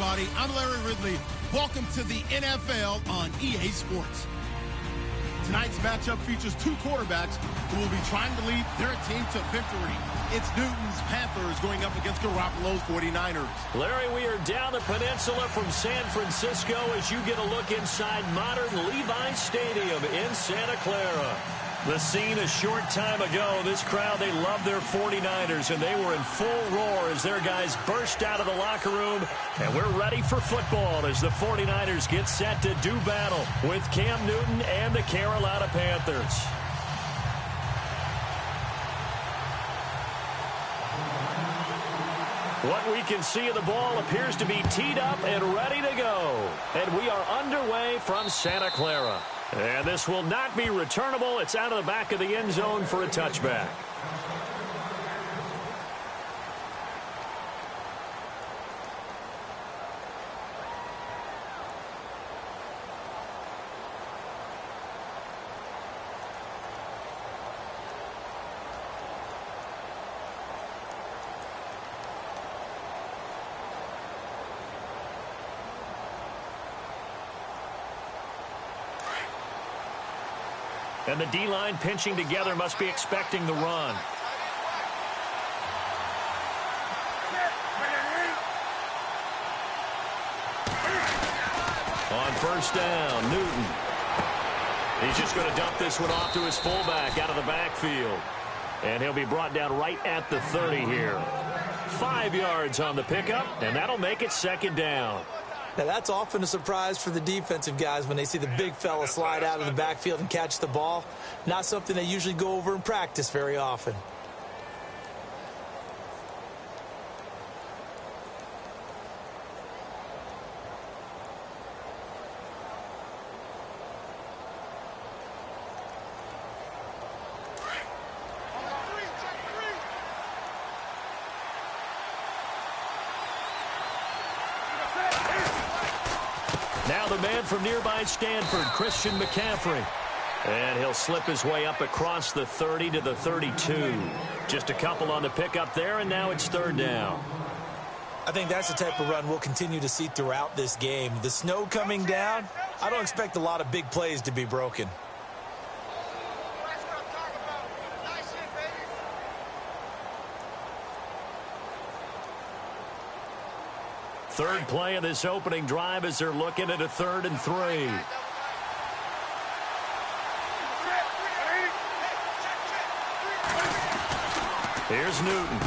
everybody. I'm Larry Ridley. Welcome to the NFL on EA Sports. Tonight's matchup features two quarterbacks who will be trying to lead their team to victory. It's Newton's Panthers going up against Garoppolo's 49ers. Larry, we are down the peninsula from San Francisco as you get a look inside modern Levi Stadium in Santa Clara. The scene a short time ago, this crowd, they love their 49ers, and they were in full roar as their guys burst out of the locker room. And we're ready for football as the 49ers get set to do battle with Cam Newton and the Carolina Panthers. What we can see of the ball appears to be teed up and ready to go. And we are underway from Santa Clara. And this will not be returnable. It's out of the back of the end zone for a touchback. And the D-line pinching together must be expecting the run. On first down, Newton. He's just going to dump this one off to his fullback out of the backfield. And he'll be brought down right at the 30 here. 5 yards on the pickup, and that'll make it second down. Now, that's often a surprise for the defensive guys when they see the big fella slide out of the backfield and catch the ball. Not something they usually go over in practice very often. Now the man from nearby Stanford, Christian McCaffrey. And he'll slip his way up across the 30 to the 32. Just a couple on the pickup there, and now it's third down. I think that's the type of run we'll continue to see throughout this game. The snow coming down, I don't expect a lot of big plays to be broken. Third play of this opening drive as they're looking at a 3rd and 3. Here's Newton.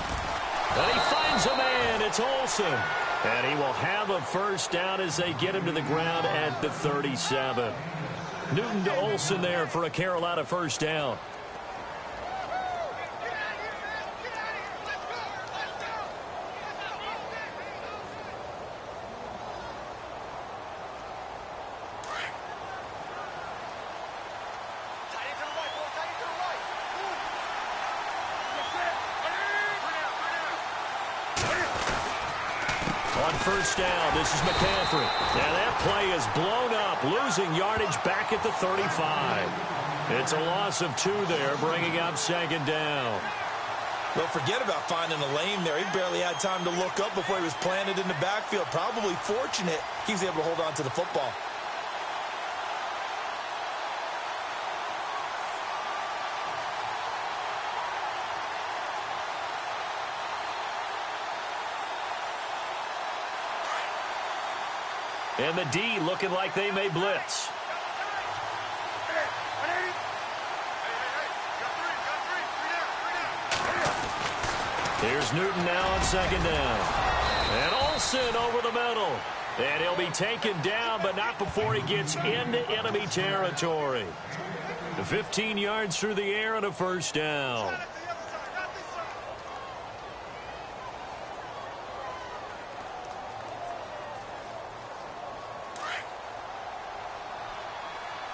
And he finds a man. It's Olsen. And he will have a first down as they get him to the ground at the 37. Newton to Olsen there for a Carolina first down. First down, this is McCaffrey. And that play is blown up, losing yardage back at the 35. It's a loss of 2 there, bringing up second down. Well, forget about finding a lane there. He barely had time to look up before he was planted in the backfield. Probably fortunate he was able to hold on to the football. And the D looking like they may blitz. Here's Newton now on second down. And Olsen over the middle. And he'll be taken down, but not before he gets into enemy territory. 15 yards through the air and a first down.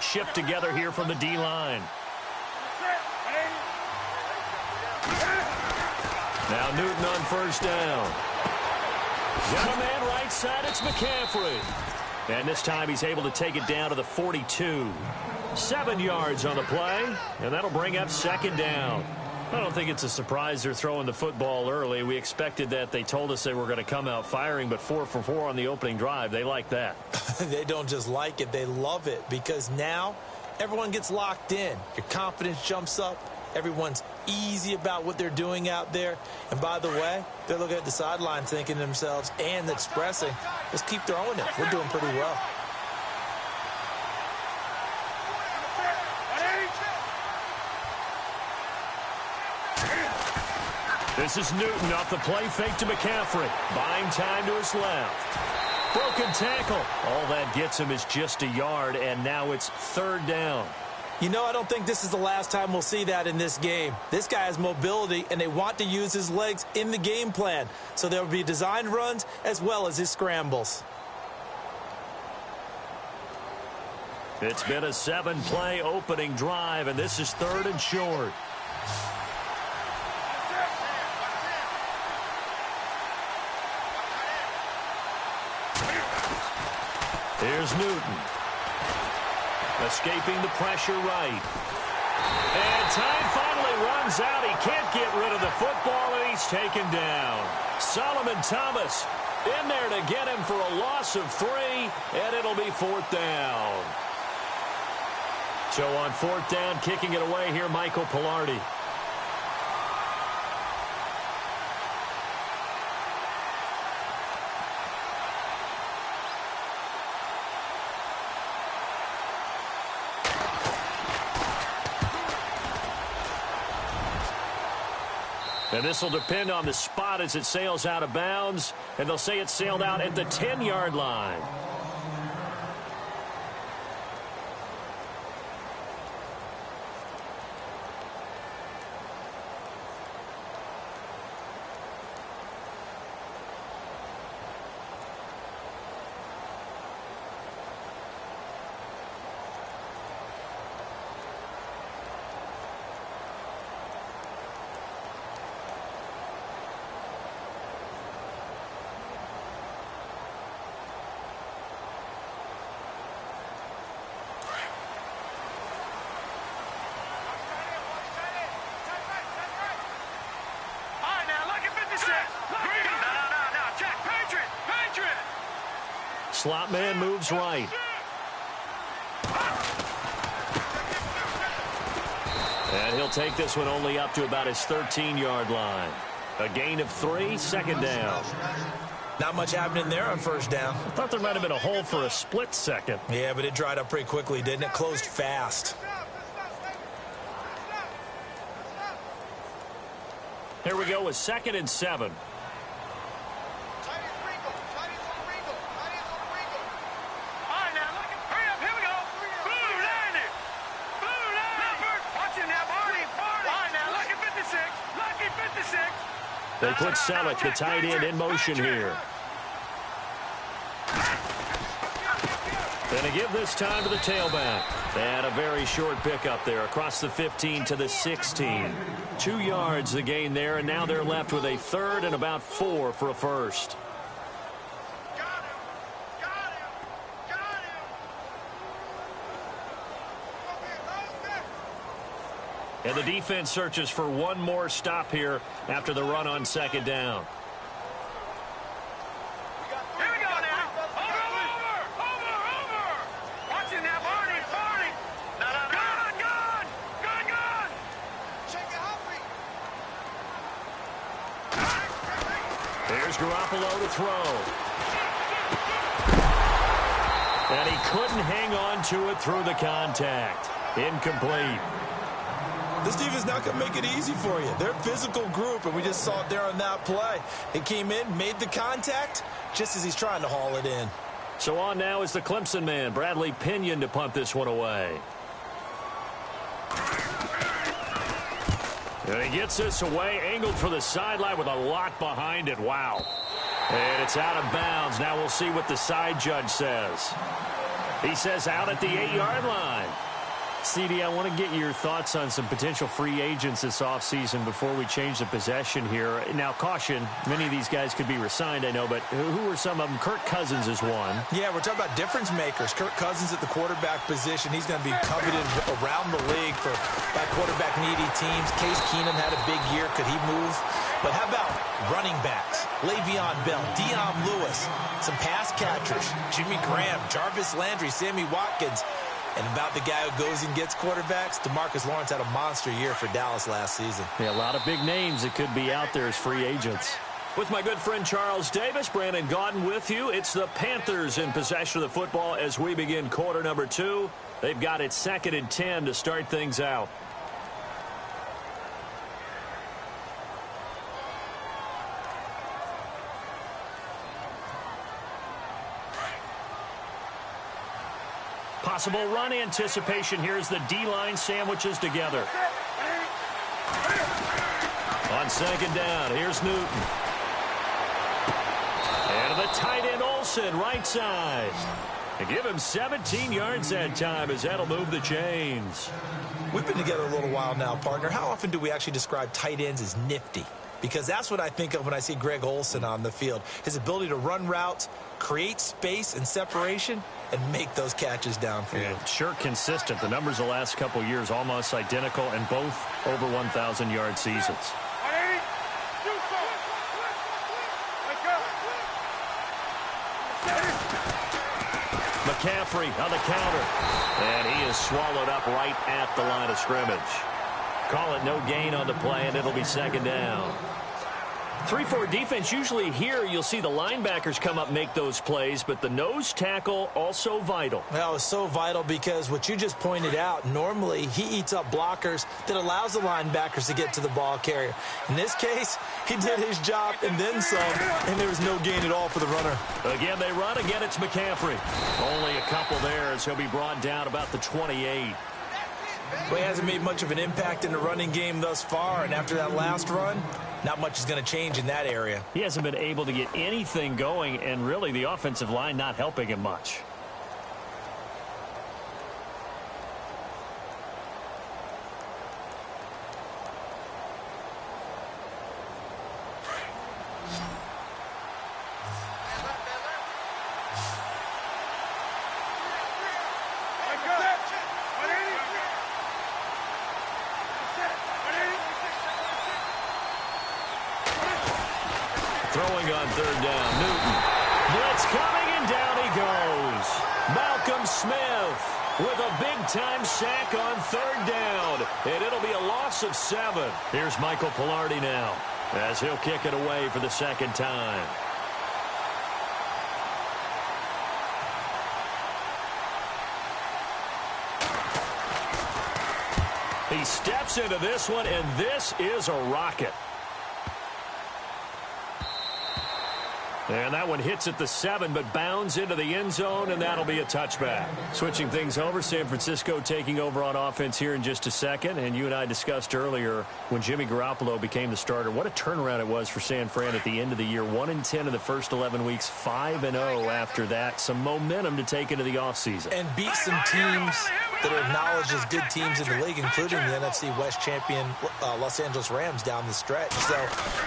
Shift together here from the D-line. Now Newton on first down. Got a man right side, it's McCaffrey. And this time he's able to take it down to the 42. 7 yards on the play, and that'll bring up second down. I don't think it's a surprise they're throwing the football early. We expected that. They told us they were going to come out firing, but 4 for 4 on the opening drive. They like that. They don't just like it, they love it, because now everyone gets locked in. Your confidence jumps up. Everyone's easy about what they're doing out there. And by the way, they're looking at the sideline thinking to themselves and expressing, just keep throwing it. We're doing pretty well. This is Newton off the play fake to McCaffrey. Buying time to his left. Broken tackle. All that gets him is just a yard, and now it's 3rd down. You know, I don't think this is the last time we'll see that in this game. This guy has mobility, and they want to use his legs in the game plan. So there will be designed runs as well as his scrambles. It's been a 7-play opening drive, and this is 3rd and short. Here's Newton. Escaping the pressure right. And time finally runs out. He can't get rid of the football, and he's taken down. Solomon Thomas in there to get him for a loss of 3, and it'll be 4th down. So on 4th down, kicking it away here, Michael Pilardi. And this will depend on the spot as it sails out of bounds. And they'll say it sailed out at the 10-yard line. Slot man moves right. And he'll take this one only up to about his 13-yard line. A gain of 3, 2nd down. Not much happening there on 1st down. I thought there might have been a hole for a split second. Yeah, but it dried up pretty quickly, didn't it? Closed fast. Here we go with 2nd and 7. They put Selleck, the tight end, in motion here. Going to give this time to the tailback. And a very short pickup there across the 15 to the 16. 2 yards the gain there, and now they're left with a 3rd and about 4 for a first. And the defense searches for one more stop here after the run on 2nd down. Here we go now. Over. Watching that, Barney. Gone. Check it out, Here's Garoppolo to throw. And he couldn't hang on to it through the contact. Incomplete. This defense not going to make it easy for you. They're a physical group, and we just saw it there on that play. He came in, made the contact, just as he's trying to haul it in. So on now is the Clemson man, Bradley Pinion, to punt this one away. And he gets this away, angled for the sideline with a lot behind it. Wow. And it's out of bounds. Now we'll see what the side judge says. He says out at the 8-yard line. CD, I want to get your thoughts on some potential free agents this offseason before we change the possession here. Now, caution, many of these guys could be re-signed, I know, but who are some of them? Kirk Cousins is one. Yeah, we're talking about difference makers. Kirk Cousins at the quarterback position. He's going to be coveted around the league by quarterback-needy teams. Case Keenum had a big year. Could he move? But how about running backs? Le'Veon Bell, Dion Lewis, some pass catchers, Jimmy Graham, Jarvis Landry, Sammy Watkins. And about the guy who goes and gets quarterbacks, DeMarcus Lawrence had a monster year for Dallas last season. Yeah, a lot of big names that could be out there as free agents. With my good friend Charles Davis, Brandon Gaudin with you. It's the Panthers in possession of the football as we begin quarter number 2. They've got it 2nd and 10 to start things out. Possible run anticipation. Here's the D-line sandwiches together. On 2nd down, here's Newton. And the tight end Olsen, right side. And give him 17 yards that time as that'll move the chains. We've been together a little while now, partner. How often do we actually describe tight ends as nifty? Because that's what I think of when I see Greg Olsen on the field. His ability to run routes, create space and separation, and make those catches downfield. Yeah, sure consistent. The numbers the last couple of years almost identical, and both over 1,000-yard seasons. McCaffrey on the counter. And he is swallowed up right at the line of scrimmage. Call it no gain on the play, and it'll be 2nd down. 3-4 defense, usually here you'll see the linebackers come up make those plays, but the nose tackle also vital. Well, it's so vital because what you just pointed out, normally he eats up blockers that allows the linebackers to get to the ball carrier. In this case, he did his job and then some, and there was no gain at all for the runner. Again, they run. Again, it's McCaffrey. Only a couple there as he'll be brought down about the 28. Well, he hasn't made much of an impact in the running game thus far, and after that last run, not much is going to change in that area. He hasn't been able to get anything going, and really the offensive line not helping him much. Throwing on 3rd down, Newton. Blitz coming, and down he goes. Malcolm Smith with a big-time sack on 3rd down, and it'll be a loss of 7. Here's Michael Pilardi now as he'll kick it away for the 2nd time. He steps into this one, and this is a rocket. And that one hits at the 7, but bounds into the end zone, and that'll be a touchback. Switching things over, San Francisco taking over on offense here in just a second. And you and I discussed earlier when Jimmy Garoppolo became the starter, what a turnaround it was for San Fran at the end of the year. 1-10 in the first 11 weeks, 5-0 after that. Some momentum to take into the offseason. And beat some teams that are acknowledged as good teams in the league, including the NFC West champion Los Angeles Rams down the stretch. So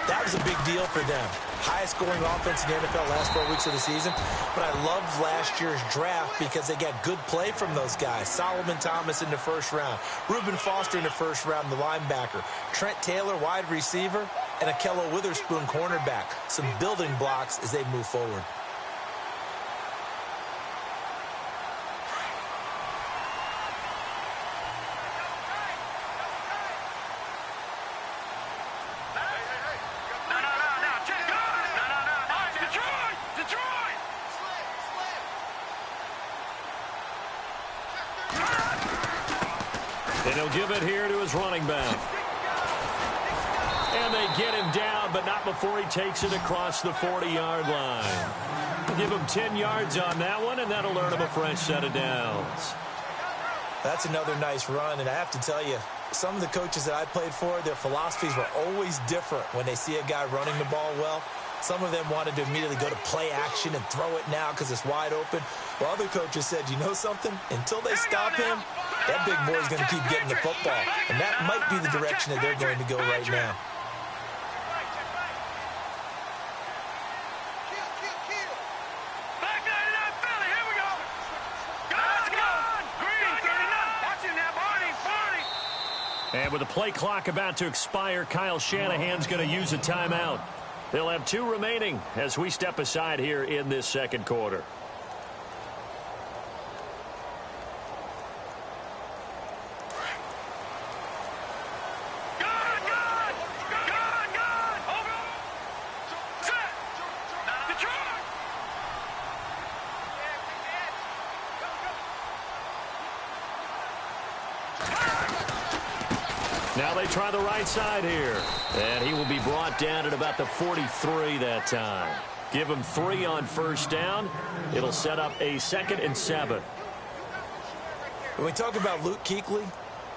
that was a big deal for them. Highest scoring offense in the NFL last 4 weeks of the season. But I loved last year's draft because they got good play from those guys. Solomon Thomas in the 1st round. Reuben Foster in the 1st round, the linebacker. Trent Taylor, wide receiver. And Akello Witherspoon, cornerback. Some building blocks as they move forward. And he'll give it here to his running back. And they get him down, but not before he takes it across the 40-yard line. We'll give him 10 yards on that one, and that'll earn him a fresh set of downs. That's another nice run, and I have to tell you, some of the coaches that I played for, their philosophies were always different when they see a guy running the ball well. Some of them wanted to immediately go to play action and throw it now because it's wide open. While other coaches said, you know something? Until they stop him, that big boy is going to keep getting the football. And that might be the direction that they're going to go right now. And with the play clock about to expire, Kyle Shanahan's going to use a timeout. They'll have 2 remaining as we step aside here in this second quarter. Now they try the right side here. And he will be brought down at about the 43 that time. Give him 3 on first down. It'll set up a 2nd and 7. When we talk about Luke Kuechly,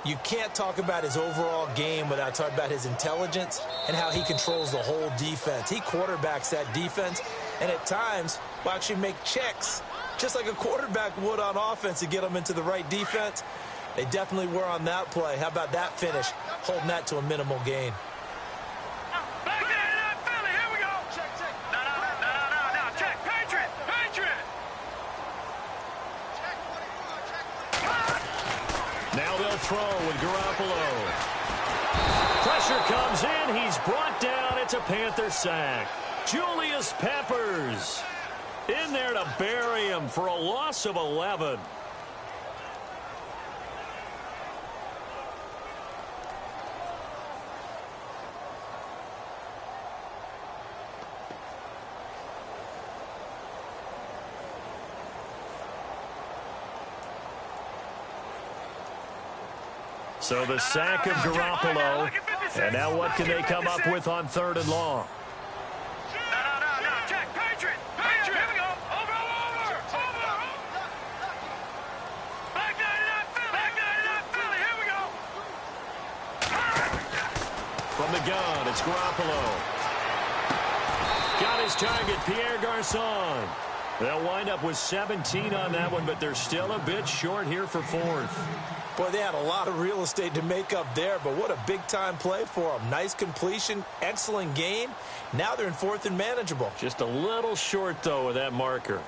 you can't talk about his overall game without talking about his intelligence and how he controls the whole defense. He quarterbacks that defense, and at times will actually make checks, just like a quarterback would on offense to get them into the right defense. They definitely were on that play. How about that finish? Holding that to a minimal gain. Now they'll throw with Garoppolo. Pressure comes in. He's brought down. It's a Panther sack. Julius Peppers in there to bury him for a loss of 11. So the sack of Garoppolo. And now what can they come up with on 3rd and long? Check. Patriot. Here we go. Over. Back 99 Philly. Here we go. From the gun, it's Garoppolo. Got his target, Pierre Garçon. They'll wind up with 17 on that one, but they're still a bit short here for 4th. Boy, they had a lot of real estate to make up there, but what a big-time play for them. Nice completion, excellent gain. Now they're in 4th and manageable. Just a little short, though, with that marker.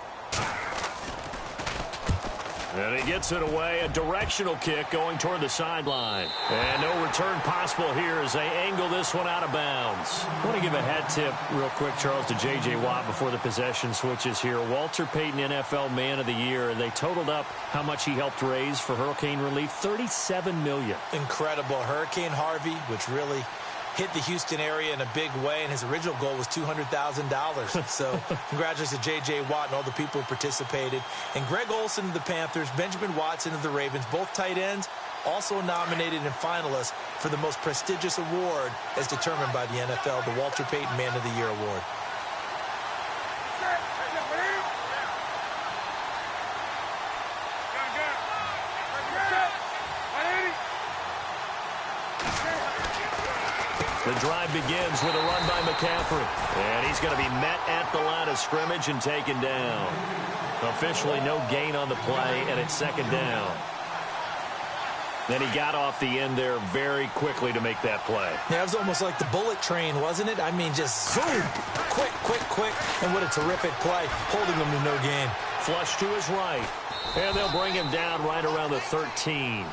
And he gets it away. A directional kick going toward the sideline. And no return possible here as they angle this one out of bounds. I want to give a hat tip real quick, Charles, to J.J. Watt before the possession switches here. Walter Payton, NFL Man of the Year. And they totaled up how much he helped raise for hurricane relief. $37 million. Incredible. Hurricane Harvey, which really hit the Houston area in a big way, and his original goal was $200,000. So congratulations to J.J. Watt and all the people who participated. And Greg Olsen of the Panthers, Benjamin Watson of the Ravens, both tight ends, also nominated and finalists for the most prestigious award as determined by the NFL, the Walter Payton Man of the Year Award. The drive begins with a run by McCaffrey. And he's going to be met at the line of scrimmage and taken down. Officially no gain on the play, and it's 2nd down. Then he got off the end there very quickly to make that play. Yeah, it was almost like the bullet train, wasn't it? I mean, just zoom, quick. And what a terrific play, holding him to no gain. Flush to his right. And they'll bring him down right around the 13.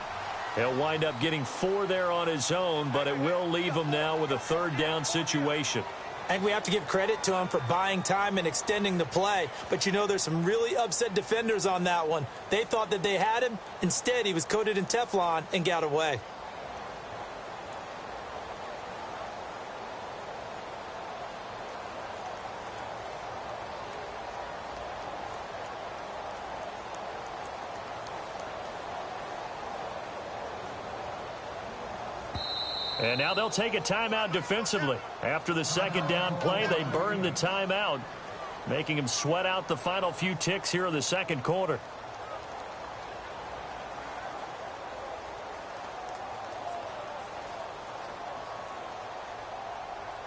He'll wind up getting 4 there on his own, but it will leave him now with a 3rd down situation. And we have to give credit to him for buying time and extending the play. But, you know, there's some really upset defenders on that one. They thought that they had him. Instead, he was coated in Teflon and got away. And now they'll take a timeout defensively. After the 2nd down play, they burn the timeout, making him sweat out the final few ticks here in the 2nd quarter.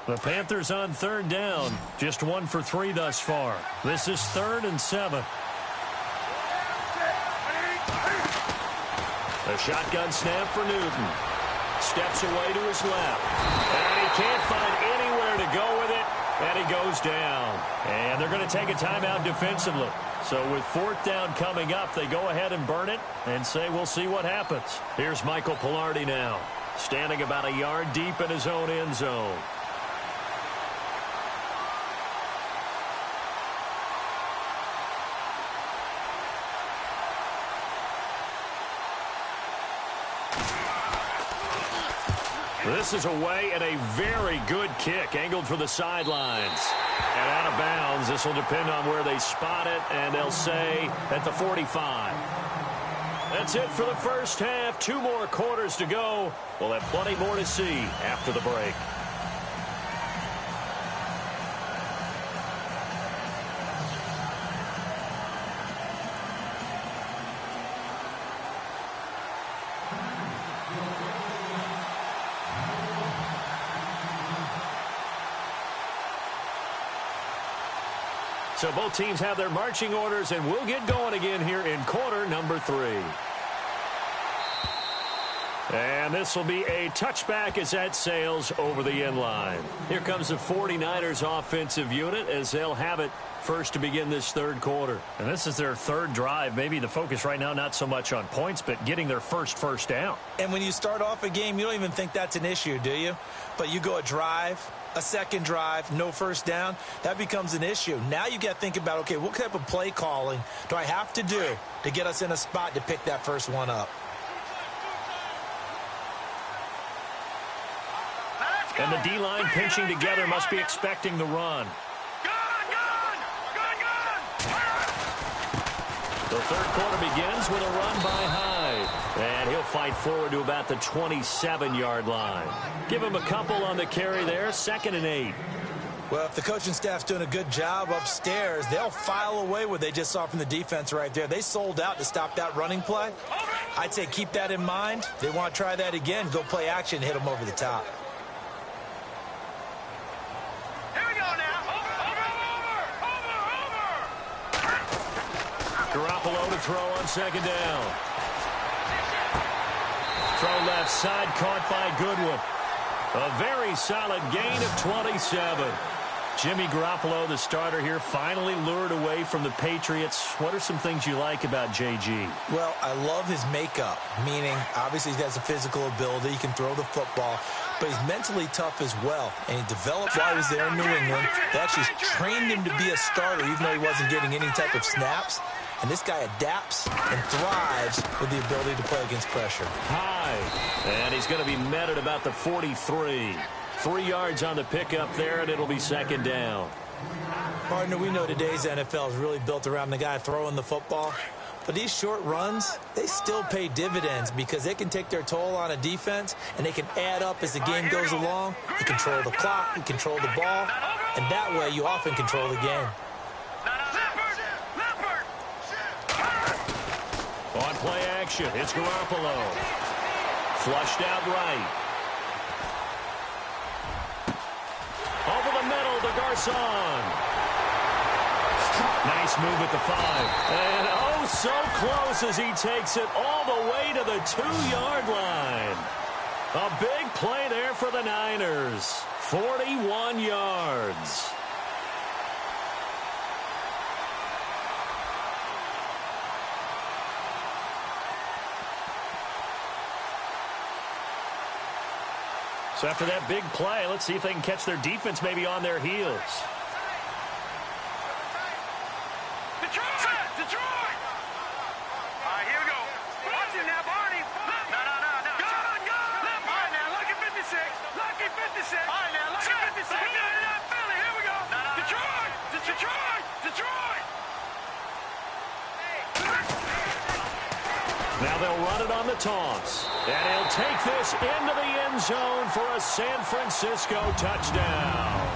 The Panthers on 3rd down, just 1 for 3 thus far. This is 3rd and 7. A shotgun snap for Newton. Steps away to his left. And he can't find anywhere to go with it. And he goes down. And they're going to take a timeout defensively. So with fourth down coming up, they go ahead and burn it and say we'll see what happens. Here's Michael Pilardi now, standing about a yard deep in his own end zone. This is away and a very good kick, angled for the sidelines. And out of bounds, this will depend on where they spot it, and they'll say at the 45. That's it for the first half. 2 more quarters to go. We'll have plenty more to see after the break. So both teams have their marching orders, and we'll get going again here in quarter number 3. And this will be a touchback as that sails over the end line. Here comes the 49ers offensive unit as they'll have it first to begin this third quarter. And this is their third drive. Maybe the focus right now not so much on points, but getting their first down. And when you start off a game, you don't even think that's an issue, do you? But you go a drive, a second drive, no first down, that becomes an issue. Now you got to think about, okay, what type of play calling do I have to do to get us in a spot to pick that first one up? And the D-line pinching together must be expecting the run. The third quarter begins with a run by Hyde. And he'll fight forward to about the 27-yard line. Give him a couple on the carry there, 2nd and 8. Well, if the coaching staff's doing a good job upstairs, they'll file away what they just saw from the defense right there. They sold out to stop that running play. I'd say keep that in mind. They want to try that again, go play action, hit them over the top. Garoppolo to throw on 2nd down. Throw left side, caught by Goodwin. A very solid gain of 27. Jimmy Garoppolo, the starter here, finally lured away from the Patriots. What are some things you like about JG? Well, I love his makeup, meaning obviously he has a physical ability. He can throw the football, but he's mentally tough as well. And he developed while he was there in New England. They actually trained him to be a starter even though he wasn't getting any type of snaps. And this guy adapts and thrives with the ability to play against pressure. High. And he's going to be met at about the 43. 3 yards on the pickup there, and it'll be 2nd down. Partner, we know today's NFL is really built around the guy throwing the football. But these short runs, they still pay dividends because they can take their toll on a defense, and they can add up as the game goes along. You control the clock, you control the ball, and that way you often control the game. On play action, it's Garoppolo. Flushed out right. Over the middle to Garcon. Nice move at the 5. And oh, so close as he takes it all the way to the 2-yard line. A big play there for the Niners. 41 yards. So after that big play, let's see if they can catch their defense maybe on their heels. Detroit! All right, here we go. Watch it now, Barney. No. Gun. All right, now, lucky 56. Lucky 56. All right, now, lucky 56. Philly, here we go. Detroit! Now they'll run it on the toss. And he'll take this into the end zone for a San Francisco touchdown.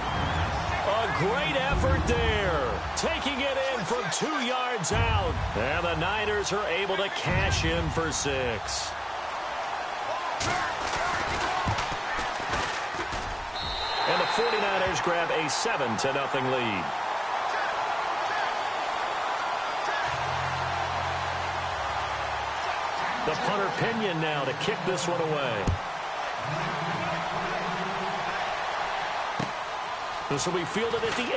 A great effort there. Taking it in from 2 yards out. And the Niners are able to cash in for 6. And the 49ers grab a 7-0 lead. The punter Pinion now to kick this one away. This will be fielded at the 8.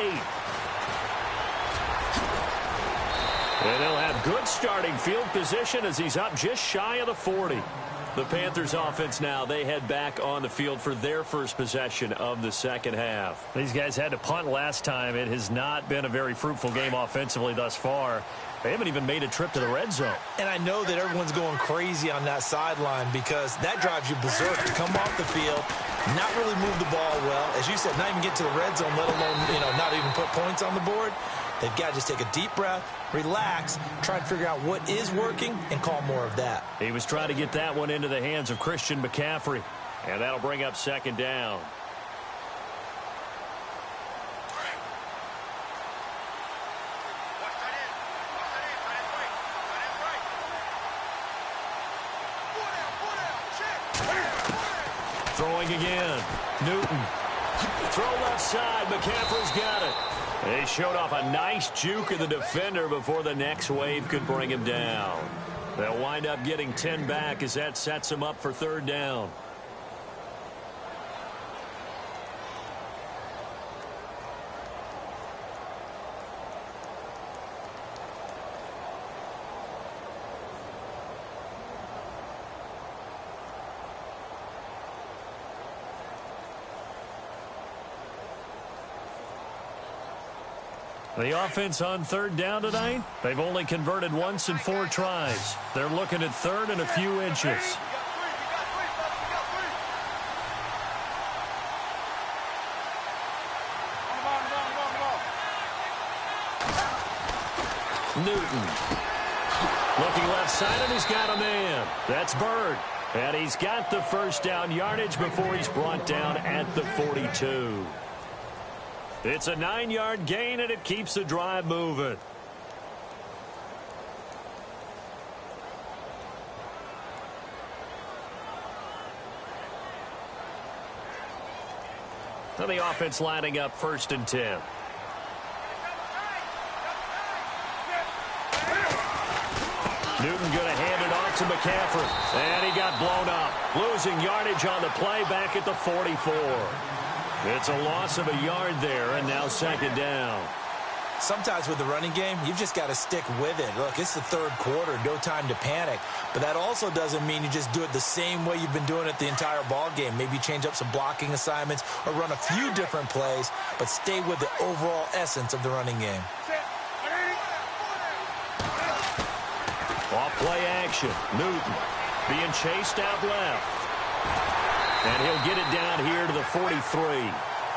And they'll have good starting field position as he's up just shy of the 40. The Panthers offense now, they head back on the field for their first possession of the second half. These guys had to punt last time. It has not been a very fruitful game offensively thus far. They haven't even made a trip to the red zone. And I know that everyone's going crazy on that sideline because that drives you berserk to come off the field, not really move the ball well. As you said, not even get to the red zone, let alone, not even put points on the board. They've got to just take a deep breath, relax, try and figure out what is working, and call more of that. He was trying to get that one into the hands of Christian McCaffrey. And that'll bring up second down. Throwing again. Newton. Throw left side. McCaffrey's got it. They showed off a nice juke of the defender before the next wave could bring him down. They'll wind up getting 10 back as that sets him up for third down. The offense on third down tonight, they've only converted once in 4 tries. They're looking at third and a few inches. Newton. Looking left side, and he's got a man. That's Bird. And he's got the first down yardage before he's brought down at the 42. It's a 9-yard gain, and it keeps the drive moving. So the offense lining up first and 10. Newton going to hand it off to McCaffrey. And he got blown up. Losing yardage on the play back at the 44. It's a loss of a yard there, and now second down. Sometimes with the running game, you've just got to stick with it. Look, it's the third quarter, no time to panic. But that also doesn't mean you just do it the same way you've been doing it the entire ball game. Maybe change up some blocking assignments or run a few different plays, but stay with the overall essence of the running game. Off play action. Newton being chased out left. And he'll get it down here to the 43.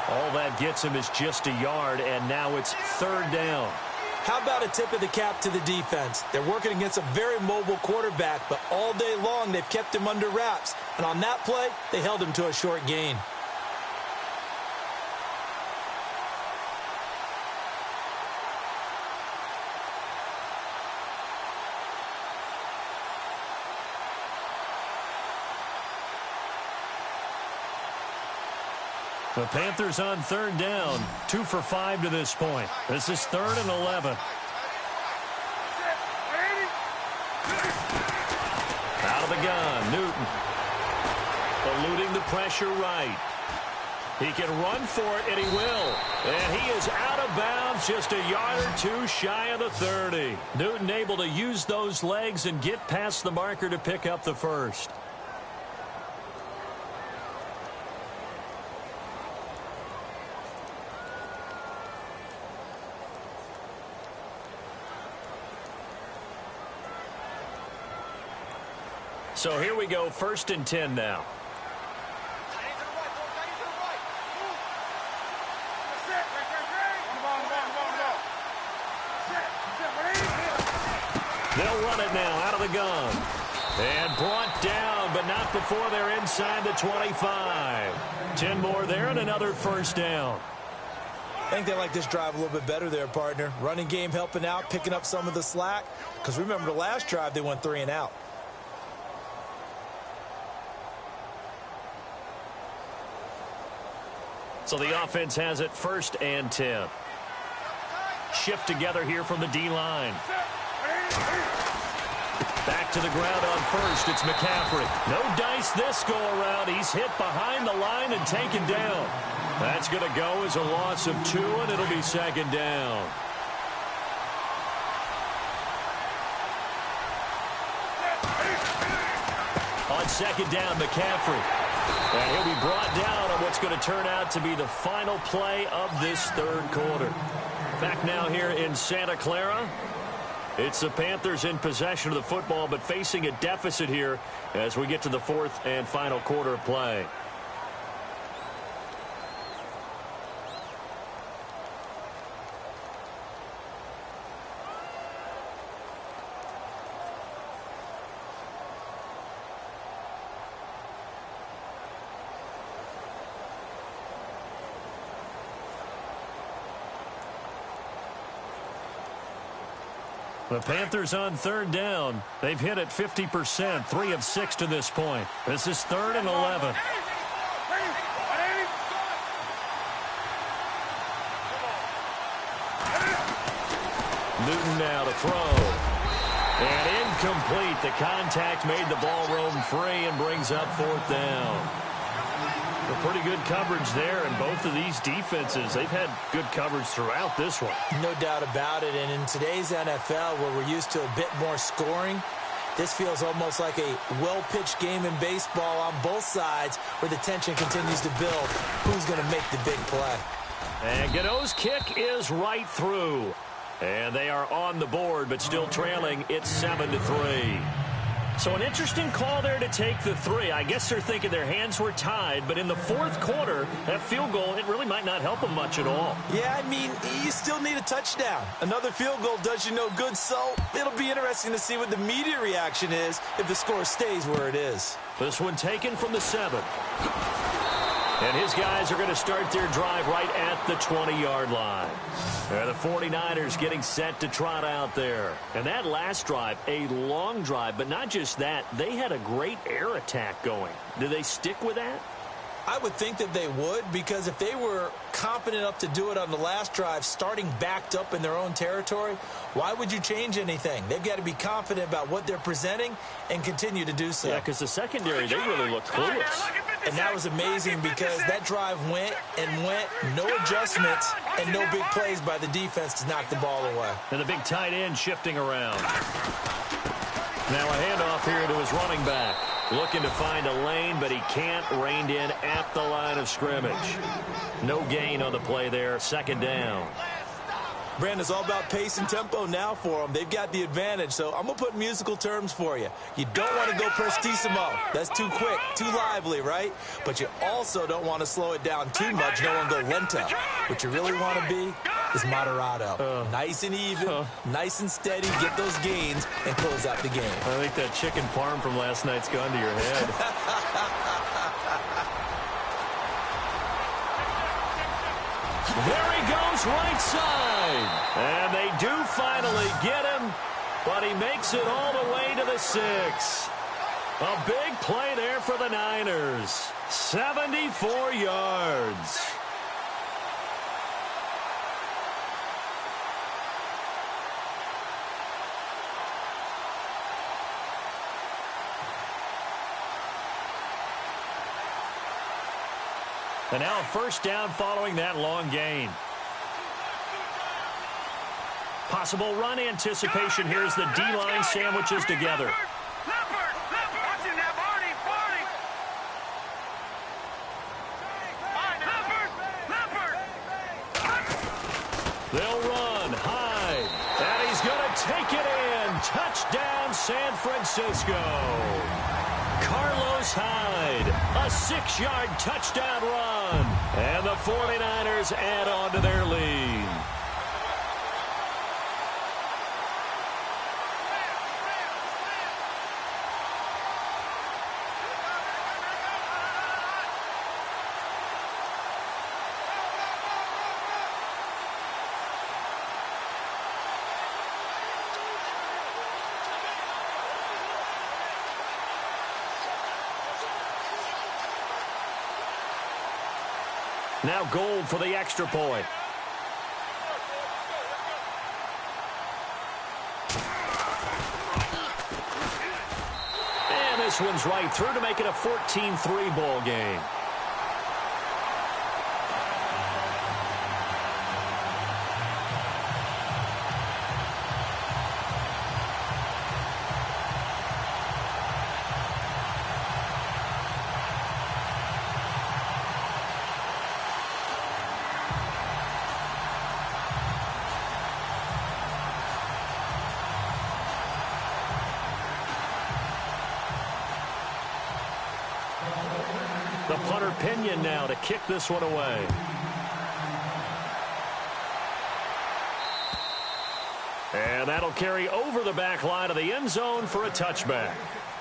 All that gets him is just a yard, and now it's third down. How about a tip of the cap to the defense? They're working against a very mobile quarterback, but all day long they've kept him under wraps. And on that play, they held him to a short gain. The Panthers on third down, 2 for 5 to this point. This is 3rd and 11. Out of the gun, Newton. Eluding the pressure right. He can run for it, and he will. And he is out of bounds, just a yard or 2 shy of the 30. Newton able to use those legs and get past the marker to pick up the first. So here we go, 1st and 10 now. They'll run it now out of the gun. And brought down, but not before they're inside the 25. 10 more there and another first down. I think they like this drive a little bit better there, partner. Running game helping out, picking up some of the slack. Because remember the last drive, they went 3 and out. So the offense has it 1st and 10. Shift together here from the D-line. Back to the ground on first. It's McCaffrey. No dice this go-around. He's hit behind the line and taken down. That's going to go as a loss of 2, and it'll be second down. On second down, McCaffrey. And he'll be brought down on what's going to turn out to be the final play of this third quarter. Back now here in Santa Clara. It's the Panthers in possession of the football, but facing a deficit here as we get to the fourth and final quarter of play. The Panthers on third down. They've hit it 50%, 3 of 6 to this point. This is 3rd and 11. Newton now to throw. And incomplete. The contact made the ball roam free and brings up 4th down. A pretty good coverage there, and both of these defenses, they've had good coverage throughout this one. No doubt about it, and in today's NFL, where we're used to a bit more scoring, this feels almost like a well-pitched game in baseball on both sides, where the tension continues to build. Who's going to make the big play? And Gano's kick is right through. And they are on the board, but still trailing. It's 7-3. So an interesting call there to take the 3. I guess they're thinking their hands were tied, but in the fourth quarter, that field goal, it really might not help them much at all. Yeah, I mean, you still need a touchdown. Another field goal does you no good, so it'll be interesting to see what the media reaction is if the score stays where it is. This one taken from the 7. And his guys are going to start their drive right at the 20-yard line. The 49ers getting set to trot out there. And that last drive, a long drive, but not just that. They had a great air attack going. Do they stick with that? I would think that they would, because if they were competent enough to do it on the last drive, starting backed up in their own territory, why would you change anything? They've got to be confident about what they're presenting and continue to do so. Yeah, because the secondary, they really looked clueless. And that was amazing because that drive went and went, no adjustments, and no big plays by the defense to knock the ball away. And the big tight end shifting around. Now a handoff here to his running back. Looking to find a lane, but he can't. Reined in at the line of scrimmage. No gain on the play there. Second down. Brandon, it's all about pace and tempo now for them. They've got the advantage, so I'm going to put musical terms for you. You don't want to go prestissimo. That's too quick, too lively, right? But you also don't want to slow it down too much. You don't want to go lento. What you really want to be is moderato. Nice and even, nice and steady, get those gains, and close out the game. I think that chicken parm from last night's gone to your head. There he goes, right side. And they do finally get him, but he makes it all the way to the 6. A big play there for the Niners. 74 yards. And now a first down following that long gain. Possible run anticipation. Here's the D-line sandwiches together. They'll run, Hyde, and he's going to take it in. Touchdown, San Francisco. Carlos Hyde, a 6-yard touchdown run. And the 49ers add on to their lead. Now Gold for the extra point. this one's right through to make it a 14-3 ball game. The punter Pinion now to kick this one away. And that'll carry over the back line of the end zone for a touchback.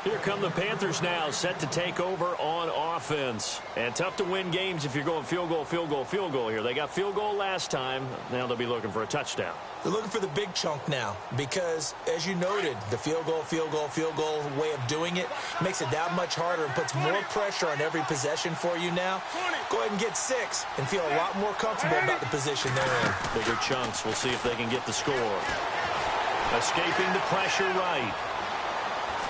Here come the Panthers now, set to take over on offense. And tough to win games if you're going field goal, field goal, field goal here. They got field goal last time. Now they'll be looking for a touchdown. They're looking for the big chunk now because, as you noted, the field goal way of doing it makes it that much harder and puts more pressure on every possession for you now. Go ahead and get 6 and feel a lot more comfortable about the position they're in. Bigger chunks. We'll see if they can get the score. Escaping the pressure right.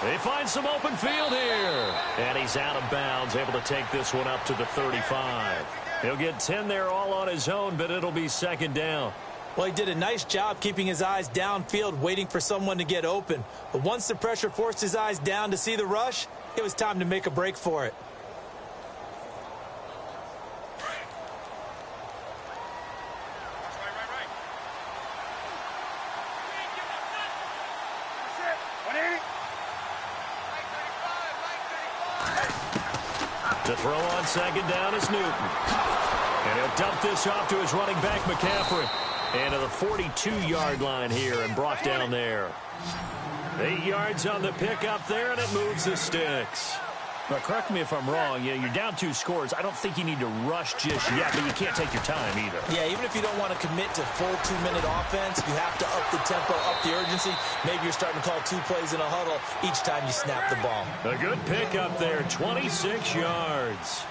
They find some open field here. And he's out of bounds, able to take this one up to the 35. He'll get 10 there all on his own, but it'll be second down. Well, he did a nice job keeping his eyes downfield, waiting for someone to get open. But once the pressure forced his eyes down to see the rush, it was time to make a break for it. To throw on second down is Newton. And he'll dump this off to his running back, McCaffrey. And to the 42-yard line here and brought down there. 8 yards on the pickup there, and it moves the sticks. But correct me if I'm wrong. You're down 2 scores. I don't think you need to rush just yet, but you can't take your time either. Yeah, even if you don't want to commit to full 2-minute offense, you have to up the tempo, up the urgency. Maybe you're starting to call 2 plays in a huddle each time you snap the ball. A good pickup there, 26 yards.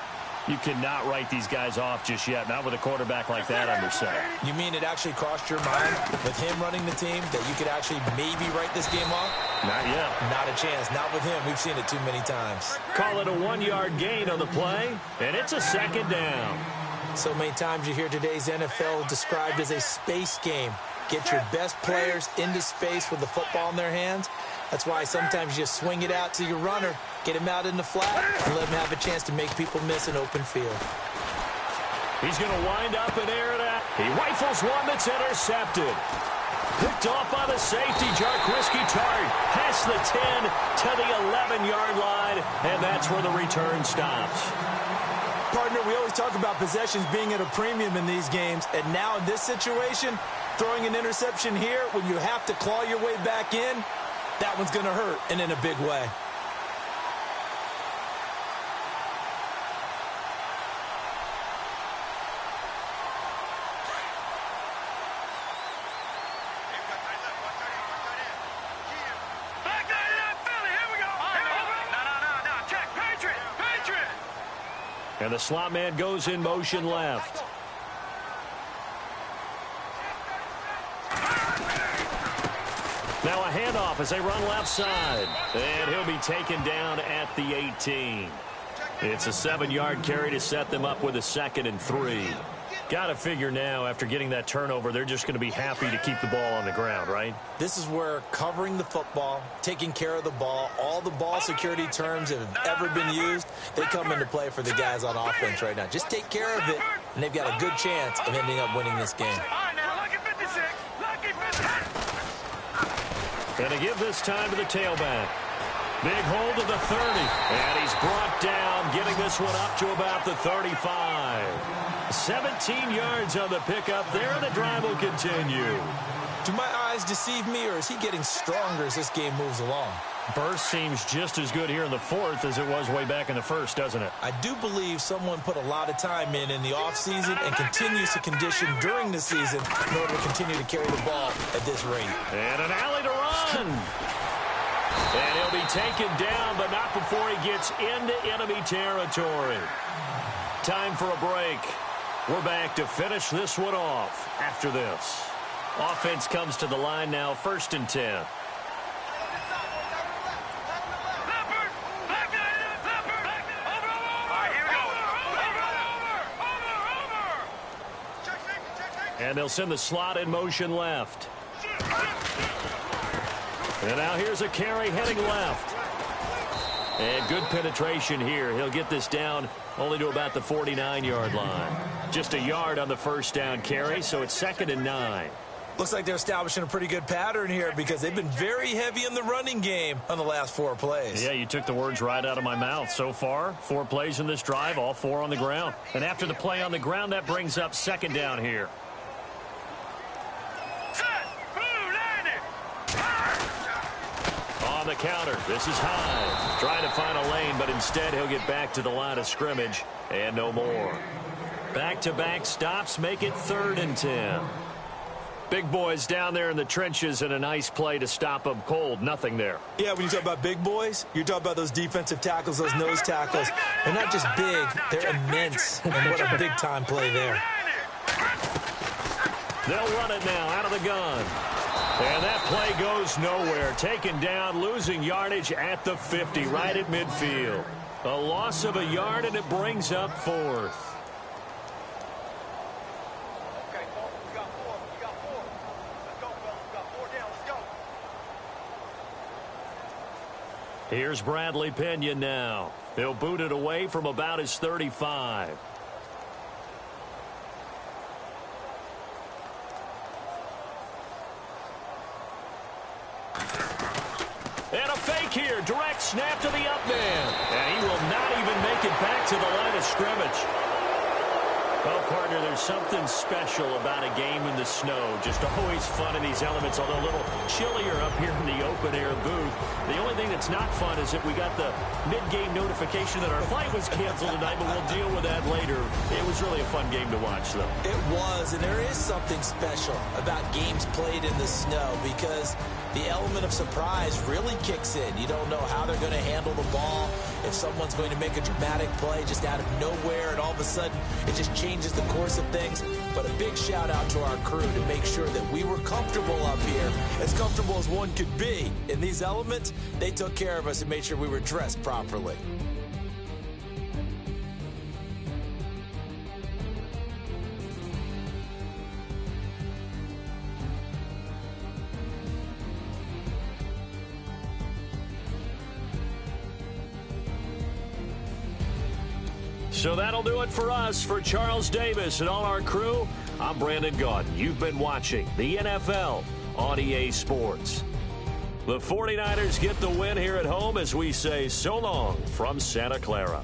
You cannot write these guys off just yet, not with a quarterback like that under center. You mean it actually crossed your mind with him running the team that you could actually maybe write this game off? Not yet. Not a chance. Not with him. We've seen it too many times. Call it a 1-yard gain on the play, and it's a second down. So many times you hear today's NFL described as a space game. Get your best players into space with the football in their hands. That's why sometimes you just swing it out to your runner, get him out in the flat, and let him have a chance to make people miss an open field. He's going to wind up and air it out. He rifles one that's intercepted. Picked off by the safety, Jarquiski Tart. Past the 10 to the 11-yard line, and that's where the return stops. Partner, we always talk about possessions being at a premium in these games, and now in this situation, throwing an interception here when you have to claw your way back in, that one's going to hurt, and in a big way. And the slot man goes in motion left. Now a handoff as they run left side. And he'll be taken down at the 18. It's a 7-yard carry to set them up with a 2nd and 3. Got to figure now, after getting that turnover, they're just going to be happy to keep the ball on the ground, right? This is where covering the football, taking care of the ball, all the ball security terms that have ever been used, they come into play for the guys on offense right now. Just take care of it, and they've got a good chance of ending up winning this game. And to give this time to the tailback. Big hold of the 30. And he's brought down, getting this one up to about the 35. 17 yards on the pickup there, and the drive will continue. Do my eyes deceive me, or is he getting stronger as this game moves along? Burst seems just as good here in the 4th as it was way back in the 1st, doesn't it? I do believe someone put a lot of time in the offseason and continues to condition during the season in order to continue to carry the ball at this rate. And an alley to run. And he'll be taken down, but not before he gets into enemy territory. Time for a break. We're back to finish this one off after this. Offense comes to the line now, 1st and 10. And they'll send the slot in motion left. And now here's a carry heading left. And good penetration here. He'll get this down only to about the 49-yard line. Just a yard on the first down carry, so it's 2nd and 9. Looks like they're establishing a pretty good pattern here because they've been very heavy in the running game on the last 4 plays. Yeah, you took the words right out of my mouth. So far, 4 plays in this drive, all 4 on the ground. And after the play on the ground, that brings up 2nd down here. On the counter, this is Hyde. Trying to find a lane, but instead he'll get back to the line of scrimmage and no more. Back-to-back stops make it 3rd and 10. Big boys down there in the trenches and a nice play to stop them cold. Nothing there. Yeah, when you talk about big boys, you're talking about those defensive tackles, those nose tackles. They're not just big, they're immense. And what a big-time play there. They'll run it now out of the gun. And that play goes nowhere. Taken down, losing yardage at the 50, right at midfield. A loss of a yard, and it brings up 4th. Here's Bradley Pena now. He'll boot it away from about his 35. And a fake here. Direct snap to the up man. And he will not even make it back to the line of scrimmage. Well, partner, there's something special about a game in the snow. Just always fun in these elements, although a little chillier up here in the open-air booth. The only thing that's not fun is that we got the mid-game notification that our flight was canceled tonight, but we'll deal with that later. It was really a fun game to watch, though. It was, and there is something special about games played in the snow because the element of surprise really kicks in. You don't know how they're going to handle the ball, if someone's going to make a dramatic play just out of nowhere, and all of a sudden it just changes the course of things. But a big shout out to our crew to make sure that we were comfortable up here, as comfortable as one could be. In these elements, they took care of us and made sure we were dressed properly. So that'll do it for us. For Charles Davis and all our crew, I'm Brandon Gaudin. You've been watching the NFL on EA Sports. The 49ers get the win here at home as we say so long from Santa Clara.